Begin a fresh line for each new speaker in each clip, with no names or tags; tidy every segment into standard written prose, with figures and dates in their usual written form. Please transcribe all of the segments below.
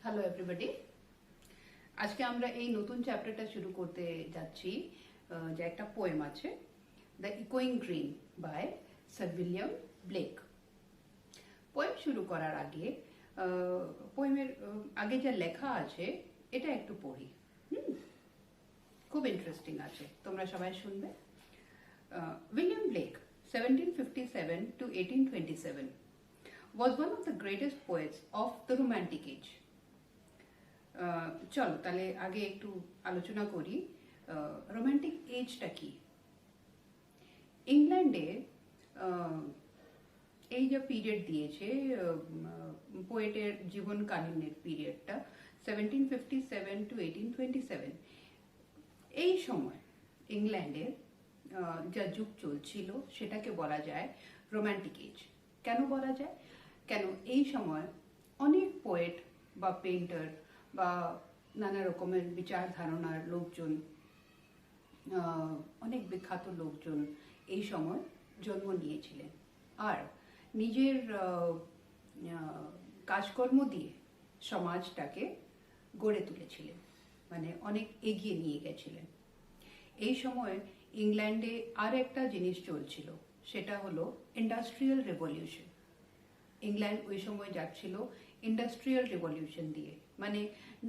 Hello everybody. আজকে আমরা এই নতুন চ্যাপ্টারটা শুরু করতে যাচ্ছি, যে একটা পোয়েম আছে, দ্য ইকোয়িং green by sir William Blake. Poem শুরু করার আগে পোয়েমের আগে যা লেখা আছে এটা একটু পড়ি। খুব ইন্টারেস্টিং আছে, তোমরা সবাই শুনবে। William Blake 1757 to 1827 was one of the greatest poets of the Romantic age. চলো তাহলে আগে একটু আলোচনা করি রোমান্টিক এজটা কি। ইংল্যান্ডে এই যে পিরিয়ড দিয়েছে পোয়েটের জীবনকালীনের পিরিয়ডটা 1757 to 1827, এই সময় ইংল্যান্ডের যা যুগ চলছিল সেটাকে বলা যায় রোমান্টিক এজ। কেন বলা যায়, কেন এই সময় অনেক পোয়েট বা পেইন্টার বা নানা রকমের বিচার ধারণার লোকজন, অনেক বিখ্যাত লোকজন এই সময় জন্ম নিয়েছিলেন আর নিজের কাজকর্ম দিয়ে সমাজটাকে গড়ে তুলেছিলেন, মানে অনেক এগিয়ে নিয়ে গেছিলেন। এই সময় ইংল্যান্ডে আর একটা জিনিস চলছিল, সেটা হলো ইন্ডাস্ট্রিয়াল রেভলিউশন। ইংল্যান্ড ওই সময় যাচ্ছিল ইন্ডাস্ট্রিয়াল রেভলিউশন দিয়ে, মানে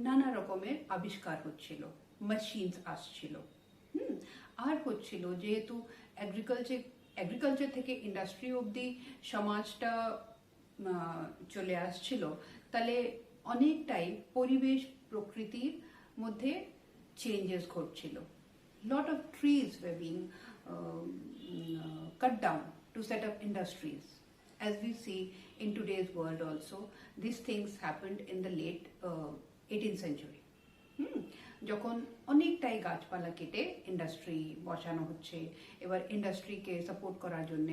নানা রকমের আবিষ্কার হচ্ছিল, মেশিনস আসছিল, আর হচ্ছিল যেহেতু এগ্রিকালচার থেকে ইন্ডাস্ট্রি অবধি সমাজটা চলে আসছিল, তাহলে অনেকটাই পরিবেশ প্রকৃতির মধ্যে চেঞ্জেস ঘটছিল। Lot of trees were being cut down to set up industries. As we see in today's world also, these things happened in the late 18th century. যখন অনেকটাই গাছপালা কেটে ইন্ডাস্ট্রি বসানো হচ্ছে, এবার ইন্ডাস্ট্রিকে সাপোর্ট করার জন্য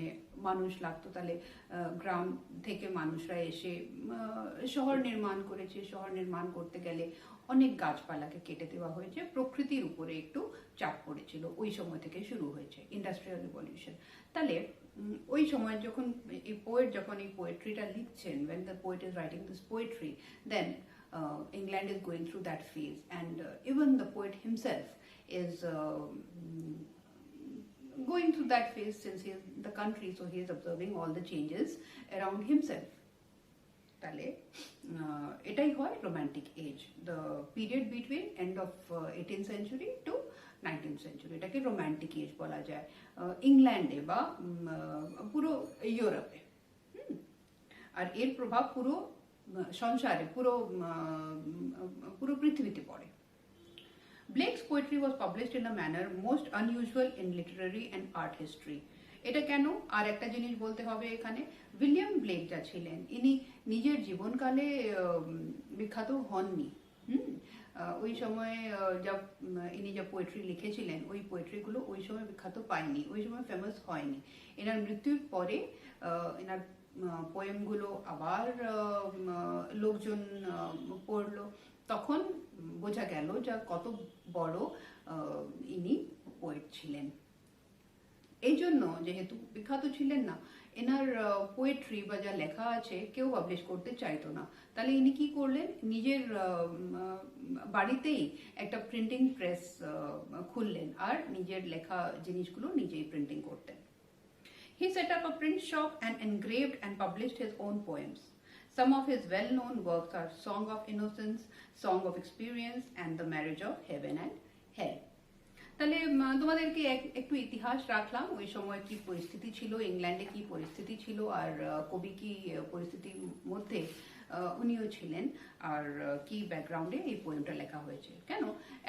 মানুষ লাগতো, তাহলে গ্রাম থেকে মানুষরা এসে শহর নির্মাণ করেছে। শহর নির্মাণ করতে গেলে অনেক গাছপালাকে কেটে দেওয়া হয়েছে, প্রকৃতির উপরে একটু চাপ পড়েছিল। ওই সময় থেকে শুরু হয়েছে ইন্ডাস্ট্রিয়াল রিভলিউশন। তাহলে ওই সময় যখন এই পোয়েট যখন এই পোয়েট্রিটা লিখছেন, when the poet is writing this poetry, then England is going through that phase, and even the poet himself is going through that phase since he is the country, so he is observing all the changes around himself. তাহলে এটাই হয় romantic age, the period between end of 18th century to 19th century, এটাকে romantic age বলা যায় ইংল্যান্ডে বা পুরো ইউরোপে। আর এর প্রভাব পুরো সংসারে, পুরো পৃথিবীতে পড়ে। Blake's poetry was published in a manner most unusual in literary and art history. এটা কেন? আর একটা জিনিস বলতে হবে এখানে, উইলিয়াম ব্লেক যা ছিলেন, ইনি নিজের জীবনকালে বিখ্যাত হননি। ওই সময় ইনি যা পোয়েট্রি লিখেছিলেন, ওই পোয়েট্রিগুলো ওই সময় বিখ্যাত পায়নি, ওই সময় ফেমাস হয়নি। এনার মৃত্যুর পরে এনার পোয়েমগুলো আবার লোকজন পড়লো, তখন বোঝা গেল যা কত বড় ইনি পোয়েট ছিলেন। এই জন্য যেহেতু বিখ্যাত ছিলেন না, এনার পোয়েট্রি বা যা লেখা আছে কেউ পাবলিশ করতে চাইতো না। তাহলে ইনি কি করলেন, নিজের বাড়িতেই একটা প্রিন্টিং প্রেস খুললেন আর নিজের লেখা জিনিসগুলো নিজেই প্রিন্টিং করতেন। He set up a print shop and engraved and published his own poems. Some of his well-known works are Song of Innocence, Song of Experience, and The Marriage of Heaven and Hell. তাহলে তোমাদেরকে একটু ইতিহাস রাখলাম, ওই সময় কি পরিস্থিতি ছিল, ইংল্যান্ডে কি পরিস্থিতি ছিল, আর কবি কি পরিস্থিতির মধ্যে উনিও ছিলেন, আর কি ব্যাকগ্রাউন্ডে এই পোয়েমটা লেখা হয়েছে। কেন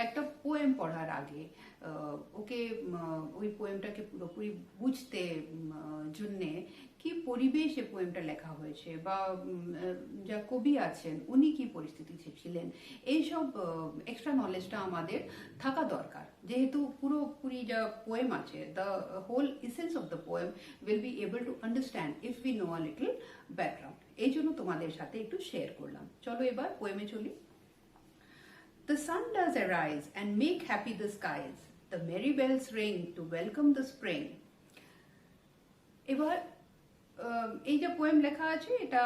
একটা পোয়েম পড়ার আগে ওকে ওই পোয়েমটাকে পুরোপুরি বুঝতে জন্যে কি পরিবেশে পোয়েমটা লেখা হয়েছে, বা যা কবি আছেন উনি কি পরিস্থিতি ছিলেন, এইসব এক্সট্রা নলেজটা আমাদের থাকা দরকার। যেহেতু পুরোপুরি যা পোয়েম আছে, the whole essence of the poem will be able to understand if we know a little background. এই জন্য তোমাদের সাথে একটু শেয়ার করলাম। চলো এবার পোয়েমে চলি। The sun does arise and make happy the skies, the merry bells ring to welcome the spring. এবার এই যে পোয়েম লেখা আছে, এটা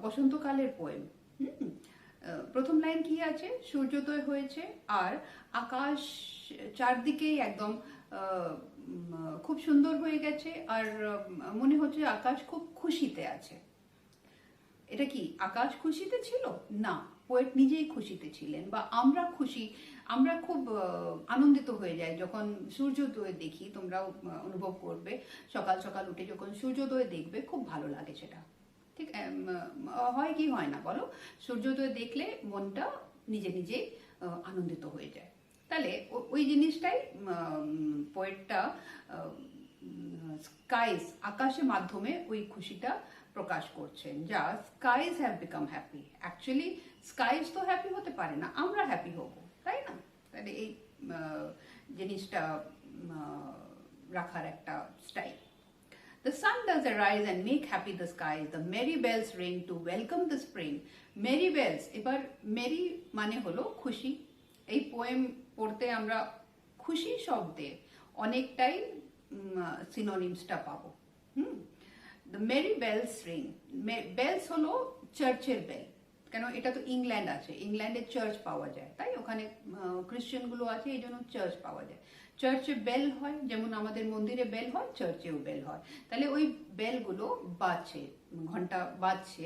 বসন্তকালের পোয়েম। প্রথম লাইন কি আছে, সূর্যোদয় হয়েছে আর আকাশ চারদিকেই একদম খুব সুন্দর হয়ে গেছে, আর মনে হচ্ছে আকাশ খুব খুশিতে আছে। এটা কি আকাশ খুশিতে ছিল? না, পোয়েট নিজেই খুশিতে ছিলেন, বা আমরা খুশি, আমরা খুব আনন্দিত হয়ে যাই যখন সূর্যোদয় দেখি। তোমরাও অনুভব করবে, সকাল সকাল উঠে যখন সূর্যোদয় দেখবে খুব ভালো লাগে সেটা। ঠিক হয় কি হয় না বলো? সূর্যোদয় দেখলে মনটা নিজে নিজে আনন্দিত হয়ে যায়। তাহলে ওই জিনিসটাই পোয়েটটা স্কাইস, আকাশের মাধ্যমে ওই খুশিটা প্রকাশ করছেন, যা skies have become happy. Actually skies তো হ্যাপি হতে পারে না, আমরা হ্যাপি হব, তাই না? তাহলে এই জিনিসটা রাখার একটা style. The sun does arise and make happy the skies. The merry bells ring to welcome the spring. Merry bells, এবার মেরি মানে হলো খুশি। এই পোয়েম পড়তে আমরা খুশি শব্দে অনেকটাই সিনোনিমসটা পাবো। The merry bells ring. Bells হলো চার্চের বেল, কেন এটা তো ইংল্যান্ড আছে, ইংল্যান্ডে চার্চ পাওয়া যায়, তাই ওখানে খ্রিস্টান গুলো আছে, এই জন্য চার্চ পাওয়া যায়। চার্চে বেল হয়, যেমন আমাদের মন্দিরে বেল হয়, চার্চেও বেল হয়। তাহলে ওই বেলগুলো বাজছে, ঘন্টা বাজছে,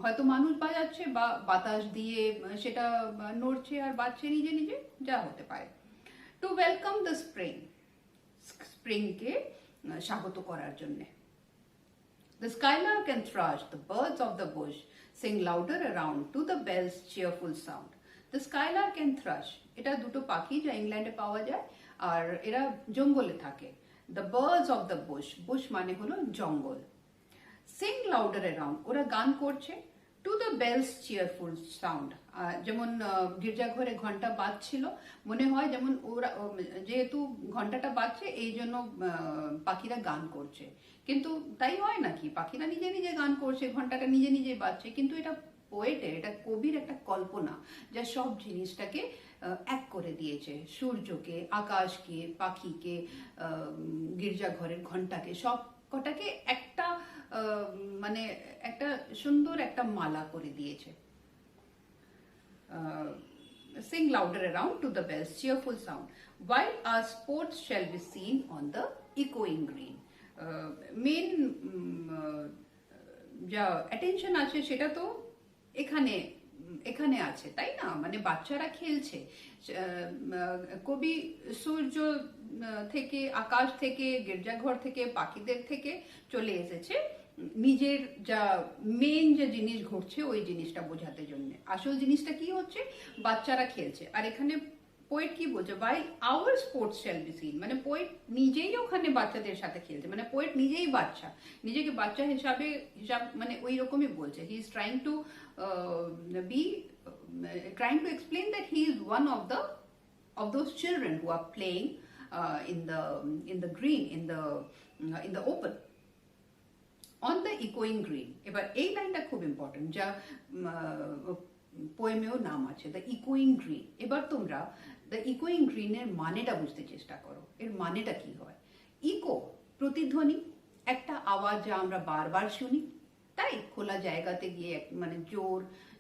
হয়তো মানুষ বাজাচ্ছে বা বাতাস দিয়ে সেটা নড়ছে আর বাজছে নিজে নিজে, যা হতে পারে। টু ওয়েলকাম দ্য স্প্রিং, স্প্রিংকে স্বাগত করার জন্যে। The skylark and thrush, the birds of the bush, sing louder around to the bell's cheerful sound. The skylark and thrush, এটা দুটো পাখি যা ইংল্যান্ডে পাওয়া যায়, আর এরা জঙ্গলে থাকে। The birds of the bush, bush মানে হলো জঙ্গল। Sing louder around, ওরা গান করছে। To the bell's cheerful sound, যেমন গির্জাঘরে ঘন্টা বাজছিল, মনে হয় যেমন ওরা, যেহেতু ঘন্টাটা বাজছে এই জন্য পাখিরা গান করছে, কিন্তু তাই হয় নাকি? পাখিরা নিজে নিজে গান করছে, ঘন্টাটা নিজে নিজে বাজছে, কিন্তু এটা পোয়েটের, এটা কবির একটা কল্পনা, যা সব জিনিসটাকে এক করে দিয়েছে। সূর্যকে, আকাশকে, পাখিকে, গির্জাঘরের ঘন্টাকে, সব কটাকে একটা মানে একটা সুন্দর একটা মালা করে দিয়েছে। Sing louder around to the bells cheerful sound, while our sports shall be seen on the echoing green. Main যা অ্যাটেনশন আছে সেটা তো এখানে এখানে আছে, তাই না? মানে বাচ্চারা খেলছে, কবি সূর্য থেকে, আকাশ থেকে, গির্জাঘর থেকে, পাখিদের থেকে চলে এসেছে নিজের যা মেন যে জিনিস ঘটছে ওই জিনিসটা বোঝাতে জন্য। আসল জিনিসটা কি হচ্ছে? বাচ্চারা খেলছে। আর এখানে পোয়েট কি বলছে? while our sports shall be seen, মানে পোয়েট নিজেই ওখানে বাচ্চাদের সাথে খেলছে, মানে পোয়েট নিজেই বাচ্চা, নিজেকে বাচ্চা হিসাব মানে ওই রকমই বলছে। He is trying to trying to explain that he is one of those children who are playing in the green, in the open, on the echoing green. এবার এই লাইনটা খুব ইম্পর্টেন্ট, যা পোয়েমেও নাম আছে, দ্য ইকোয়িং গ্রিন। এবার তোমরা দ্য ইকোয়িং গ্রিনের মানেটা বুঝতে চেষ্টা করো। এর মানেটা কি হয়? ইকো, প্রতিধ্বনি, একটা আওয়াজ যা আমরা বারবার শুনি, তাই খোলা জায়গাতে গিয়ে মানে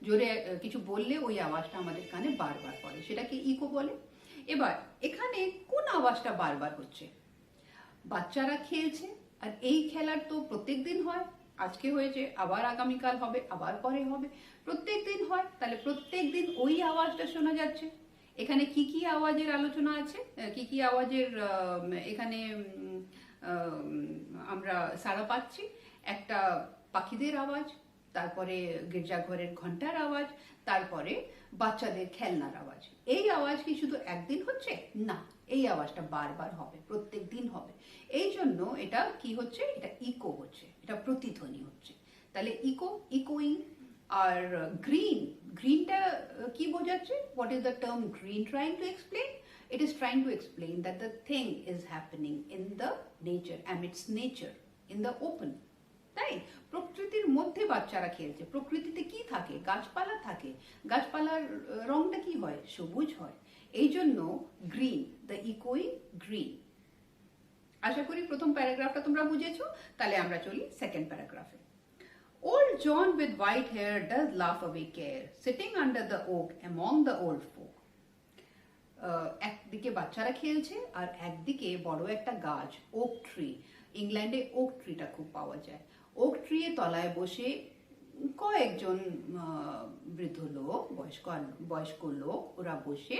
জোরে কিছু বললে ওই আওয়াজটা আমাদের কানে বারবার পড়ে, সেটাকে ইকো বলে। এবার এখানে কোন আওয়াজটা বারবার হচ্ছে? বাচ্চারা খেলছে, আর এই খেলার তো প্রত্যেক দিন হয়, আজকে হয়েছে, আবার আগামীকাল হবে, আবার পরে হবে, প্রত্যেক দিন হয়। তাহলে প্রত্যেক দিন ওই আওয়াজটা শোনা যাচ্ছে। এখানে কি কি আওয়াজের আলোচনা আছে, কি কি আওয়াজের এখানে আমরা সাড়া পাচ্ছি? একটা পাখিদের আওয়াজ, তারপরে গির্জাঘরের ঘন্টার আওয়াজ, তারপরে বাচ্চাদের খেলনার আওয়াজ। এই আওয়াজ কি শুধু একদিন হচ্ছে? না, এই আওয়াজটা বারবার হবে, প্রত্যেক দিন হবে। এই জন্য এটা কি হচ্ছে? এটা ইকো হচ্ছে, এটা প্রতিধ্বনি হচ্ছে। তাহলে ইকো, ইকোয়িং। আর গ্রিন, গ্রিনটা কি বোঝাচ্ছে? What is the term green trying to explain? It is trying to explain that the thing is happening in the nature, amidst nature, in the open. তাই প্রকৃতির মধ্যে বাচ্চারা খেলছে। প্রকৃতিতে কি থাকে? গাছপালা থাকে। গাছপালার রংটা কি হয়? সবুজ হয়। এই জন্য গ্রিন, দ্য ইকোয়িং গ্রিন। আশা করি প্রথম প্যারাগ্রাফটা তোমরা বুঝেছো। তাহলে আমরা চলি second প্যারাগ্রাফে। Old John with white hair does laugh away care, sitting under the oak among the old folk. একদিকে বাচ্চারা খেলছে আর একদিকে বড় একটা গাছ, ওক ট্রি। ইংল্যান্ডে ওক ট্রিটা খুব পাওয়া যায়। ওক ট্রি এর তলায় বসে কয়েকজন বৃদ্ধ লোক, বয়স্ক লোক, ওরা বসে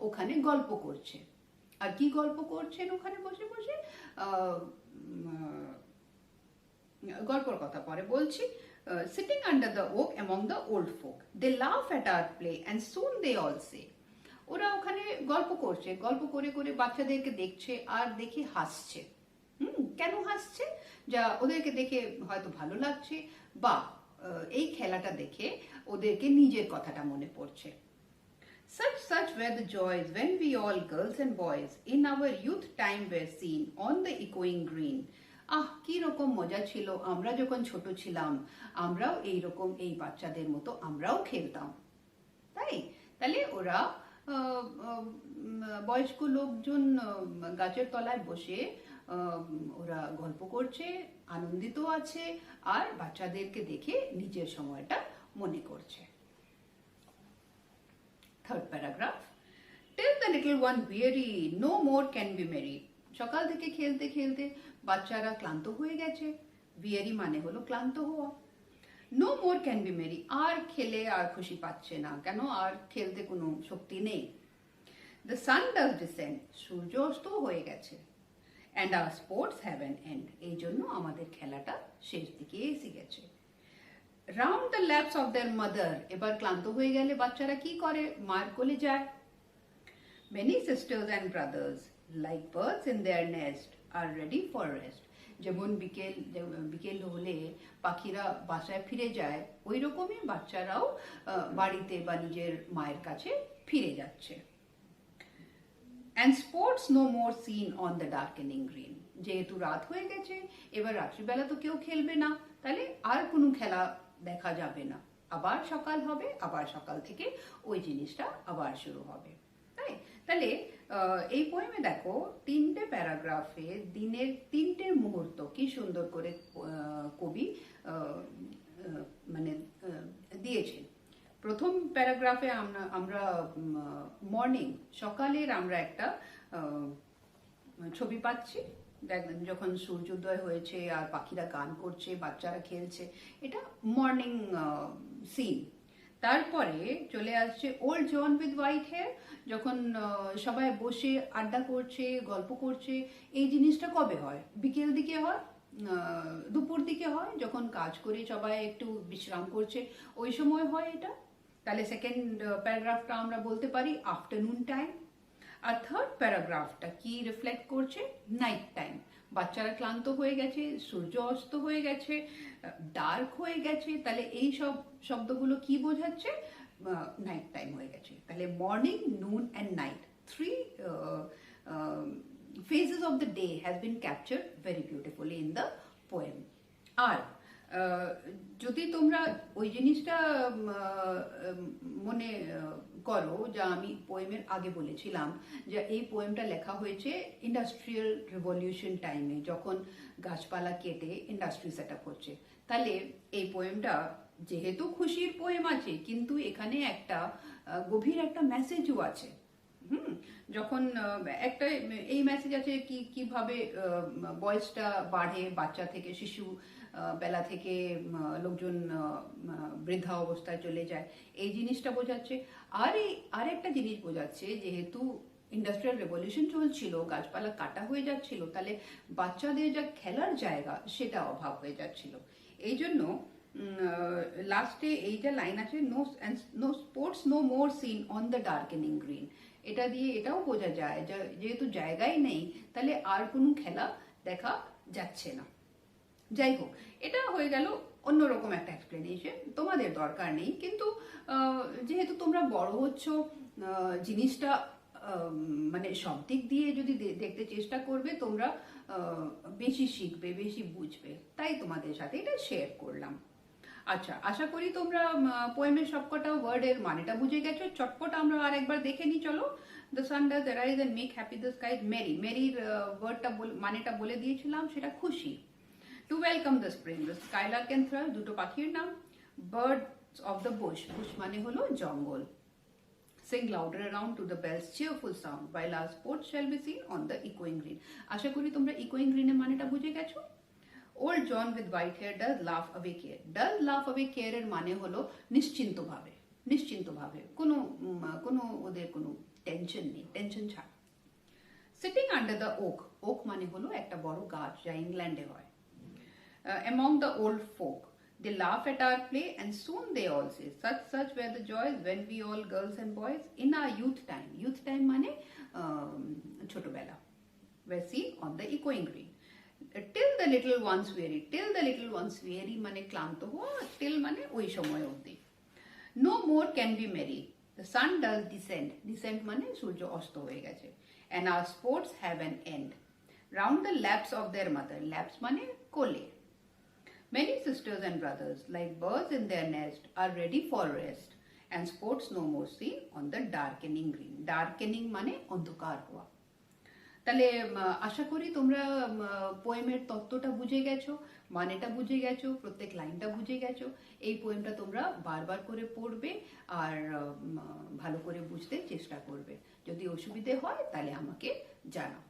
ওখানে গল্প করছে। আর কি গল্প করছেন ওখানে বসে বসে? গল্পর কথা পরে বলছি। Sitting under the oak among the old folk, they laugh at our play and soon they all say. ওরা ওখানে গল্প করছে, গল্প করে করে বাচ্চাদেরকে দেখছে আর দেখে হাসছে। কেন হাসছে? যা ওদেরকে দেখে হয়তো ভালো লাগছে, বা এই খেলাটা দেখে ওদেরকে নিজের কথাটা মনে পড়ছে। Such were the joys when we all girls and boys in our youth time were seen on the echoing green. কি রকম মজা ছিল আমরা যখন ছোট ছিলাম, আমরাও এইরকম এই বাচ্চাদের মতো আমরাও খেলতাম। তাহলে ওরা বয়স্ক লোকজন গাছের তলায় বসে ওরা গল্প করছে, আনন্দিত আছে, আর বাচ্চাদেরকে দেখে নিজের সময়টা মনে করছে। Third paragraph. Till the little one weary, no more can be merry. সকাল থেকে খেলতে খেলতে বাচ্চারা ক্লান্ত হয়ে গেছে। weary মানে হলো ক্লান্ত হওয়া। No more can be merry. আর খেলে আর খুশি পাচ্ছে না, কেন? আর খেলতে কোনো শক্তি নেই। The sun does descend. সূর্য অস্ত হয়ে গেছে। And our sports have an end. এই জন্য আমাদের খেলাটা শেষ দিকে এসে গেছে। Round the laps of their mother. এবার ক্লান্ত হয়ে গেলে বাচ্চারা কি করে? মার কোলে যায়। Many sisters and brothers, like birds in their nest, are ready for rest. যেমন বিকেল হলে পাখিরা বাসায় ফিরে যায়, ওই রকমই বাচ্চারাও বাড়িতে বা নিজের মায়ের কাছে ফিরে যাচ্ছে। And sports no more seen on the darkening green. যেহেতু রাত হয়ে গেছে, এবার রাত্রিবেলা তো কেউ খেলবে না, তাহলে আর কোনো খেলা দেখা যাবে না। আবার সকাল হবে, আবার সকাল থেকে ওই জিনিসটা আবার শুরু হবে। তাহলে এই পোয়েমে দেখো 3টে প্যারাগ্রাফে দিনের 3টে মুহূর্ত কি সুন্দর করে কবি মানে দিয়েছেন। প্রথম প্যারাগ্রাফে আমরা মর্নিং, সকালের আমরা একটা ছবি পাচ্ছি, যখন সূর্যোদয় হয়েছে আর পাখিরা গান করছে, বাচ্চারা খেলছে, এটা মর্নিং সিন। তারপরে চলে আসছে old John with white hair, যখন সবাই বসে আড্ডা করছে, গল্প করছে। এই জিনিসটা কবে হয়? বিকেল দিকে হয়, দুপুর দিকে হয়, যখন কাজ করে সবাই একটু বিশ্রাম করছে, ওই সময় হয় এটা। তাহলে সেকেন্ড প্যারাগ্রাফটা আমরা বলতে পারি আফটারনুন টাইম। আর থার্ড প্যারাগ্রাফটা কি রিফ্লেক্ট করছে? Night time. বাচ্চারা ক্লান্ত হয়ে গেছে, সূর্য অস্ত হয়ে গেছে, ডার্ক হয়ে গেছে, তাহলে এই সব শব্দগুলো কি বোঝাচ্ছে? নাইট টাইম হয়ে গেছে। তাহলে মর্নিং, নুন and night, 3 phases of the day has been captured very beautifully in the poem. আর যদি তোমরা ওই জিনিসটা মনে করো যা আমি পোয়েমের আগে বলেছিলাম, যে এই পোয়েমটা লেখা হয়েছে ইন্ডাস্ট্রিয়াল রিভলিউশন টাইমে, যখন গাছপালা কেটে ইন্ডাস্ট্রি সেট আপ হচ্ছে। তাহলে এই পোয়েমটা যেহেতু খুশির পোয়েম আছে, কিন্তু এখানে একটা গভীর একটা মেসেজও আছে। যখন একটা এই মেসেজ আছে কিভাবে বয়সটা বাড়ে, বাচ্চা থেকে শিশু বেলা থেকে লোকজন বৃদ্ধা অবস্থায় চলে যায়, এই জিনিসটা বোঝাচ্ছে। আর একটা জিনিস বোঝাচ্ছে, যেহেতু ইন্ডাস্ট্রিয়াল রেভলিউশন চলছিল, গাছপালা কাটা হয়ে যাচ্ছিল, তাহলে বাচ্চাদের যা খেলার জায়গা সেটা অভাব হয়ে যাচ্ছিল। এই জন্য লাস্টে এইটা লাইন আছে, no sports no more seen on the darkening green. এটা দিয়ে এটাও বোঝা যায় যেহেতু জায়গাই নেই, তাহলে আর কোনো খেলা দেখা যাচ্ছে না। যাই হোক, এটা হয়ে গেল অন্যরকম একটা এক্সপ্লেনেশন, তোমাদের দরকার নেই। কিন্তু যেহেতু তোমরা বড় হচ্ছ, জিনিসটা মানে সব দিক দিয়ে যদি দেখতে চেষ্টা করবে, তোমরা বেশি শিখবে, বেশি বুঝবে, তাই তোমাদের সাথে এটা শেয়ার করলাম। আচ্ছা, আশা করি তোমরা পোয়েমের সবকটা ওয়ার্ডের মানেটা বুঝে গেছো। চটপট আমরা আর একবার দেখে নিই, চলো। The sun does arise and make happy the sky merry. মেরির ওয়ার্ডটা মানেটা বলে দিয়েছিলাম, সেটা খুশি। To welcome the spring, the skylark and thrush দুটো পাখির নাম। Birds of the bush, bush মানে হলো জঙ্গল। Sing louder around to the bell's cheerful sound, while our sports shall be seen on the echoing green. আশা করি তোমরা echoing green এর মানেটা বুঝে গেছো। Old John with white hair does laugh away care. Does laugh away care এর মানে হলো নিশ্চিন্তভাবে, নিশ্চিন্তভাবে, কোনো ওদের কোনো টেনশন নেই, টেনশন ছাড়া। Sitting under the oak, oak মানে হলো একটা বড় গাছ যা ইংল্যান্ডে হয়। Among the old folk, they laugh at our play and soon they all say, such were the joys when we all girls and boys in our youth time মানে ছোটবেলা, were seen on the echoing green. Till the little ones weary মানে ক্লান্ত হওয়া, till মানে ওই সময় অবধি। No more can be merry, the sun does descend মানে সূর্য অস্ত হয়ে গেছে, and our sports have an end, round the laps of their mother, laps মানে কোলে। Many sisters and brothers, like birds in their nest, are ready for rest, and sports no more seen on the darkening green. Darkening মানে অন্ধকার হওয়া। তাহলে আশা করি তোমরা পোয়েমের তত্ত্বটা বুঝে গেছো, মানেটা বুঝে গেছো, প্রত্যেক লাইনটা বুঝে গেছো। এই পোয়েমটা তোমরা বারবার করে পড়বে আর ভালো করে বুঝতে চেষ্টা করবে। যদি অসুবিধে হয় তাহলে আমাকে জানাও।